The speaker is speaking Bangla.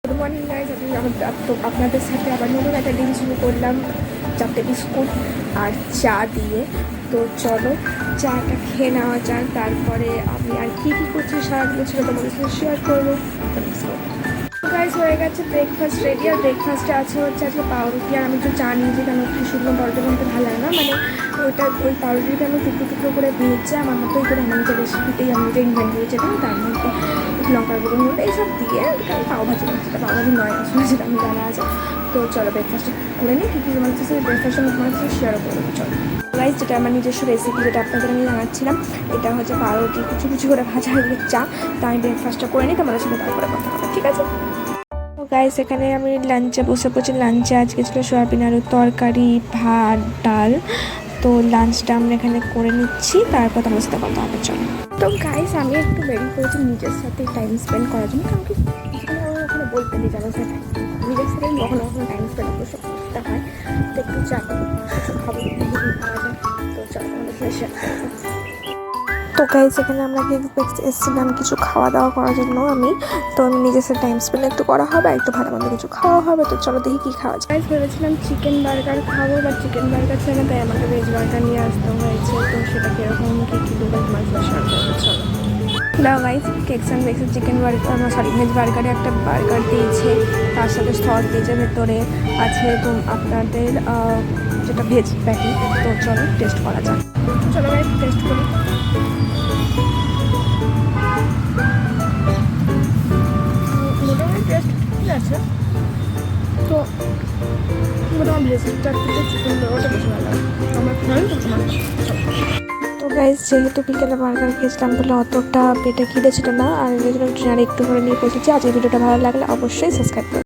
গুড মর্নিং গাইজ, আমি তো আপনাদের সাথে আবার নতুন একটা দিন শুরু করলাম 4টে বিস্কুট আর চা দিয়ে। তো চলো চাটা খেয়ে নেওয়া যাক, তারপরে আমি আর কী কী করছি সারাদিনে ছিল তোমাদের সাথে শেয়ার করবো। গাইজ হয়ে গেছে ব্রেকফাস্ট রেডি, আর ব্রেকফাস্টে আছে হচ্ছে আজকে পাউরুটি। আর আমি একটু চা নিয়েছি কারণ একটু শুকনো পাউরুটি বলতে ভালো লাগে না, মানে ওই পাউরুটিটা আমি টুকরো টুকরো করে ভেজে আমার মতোই করে আমি যে রেসিপিতেই আমি যে ইনভেন্ট করেছিলাম, তার মধ্যে লঙ্কার গুঁড়ো নুন এইসব দিয়ে পাওভাজি করছি। সেটা পাওভাজি নয় আসলে, সেটা আমি জানা আছে। তো চলো ব্রেকফাস্টটা করে নিই, কী কী তোমার কাছে ব্রেকফাস্ট আমি তোমার কাছে শেয়ারও করবো। চলো গাইজ, যেটা আমার নিজস্ব রেসিপি, যেটা আপনাদের আমি জানাচ্ছিলাম, এটা হচ্ছে পাউরুটি কুচি কুচি করে ভাজা হয়ে চা। তো আমি ব্রেকফাস্টটা করে নিই, তোমাদের সাথে তারপরে কথা হবে, ঠিক আছে? তো গাইস, এখানে আমি লাঞ্চে বসে পড়ছি। লাঞ্চে আজকে ছিল সয়াবিন আলুর তরকারি, ভাত, ডাল। তো লাঞ্চটা আমরা এখানে করে নিচ্ছি, তারপর তোমার সাথে কথা হবে। চলো। তো গাইস, আমি একটু বেরিয়ে পড়েছি নিজের সাথে টাইম স্পেন্ড করার জন্য, কারণ কি ওখানে বলতে নেই যারা সাথে নিজের সাথে কখনো কখনো টাইম স্পেন্ড অবশ্যই করতে হয়। তো একটু চা কিছু খাবো খাওয়া যায়। তো চলো আমাদের সাথে শেয়ার করবো। তো গাইজ, এখানে আমরা এসেছিলাম কিছু খাওয়া দাওয়া করার জন্য। আমি নিজের সাথে টাইম স্পেন্ড একটু করা হবে, আর একটু ভালো মন্দ কিছু খাওয়া হবে। তো চলো দেখি কী খাওয়া যায়। ভেবেছিলাম চিকেন বার্গার খাবো, বা চিকেন বার্গার ছিল না, তাই আমাকে ভেজ বার্গার নিয়ে আসতে হয়েছে। তো সেটা কীরকম কী কী দেবো তোমার সাথে শেয়ার করবো। চলো দাও গাইজ, কেকস অ্যান্ড বেক্সের চিকেন বার্গার, ভেজ বার্গারে একটা বার্গার দিয়েছে, তার সাথে সস দিয়েছে, ভেতরে আছে তো আপনাদের যেটা ভেজ প্যাটি। তো চলো টেস্ট করা যাক। চলো গাইজ টেস্ট করি। মোটামুটি টেস্ট ঠিক আছে। তো মোটামুটি ভেজিটার থেকে চিকেন ওটা বেশি ভালো লাগে আমার। তো গাইজ, যেহেতু বিকেলে বার্গার খেয়েছিলাম বলে অতটা পেটে খিদে ছিল না, আর এই জন্য ডিনারে একটু করে নিয়ে বসেছি। আজকের ভিডিওটা ভালো লাগলে অবশ্যই সাবস্ক্রাইব করুন।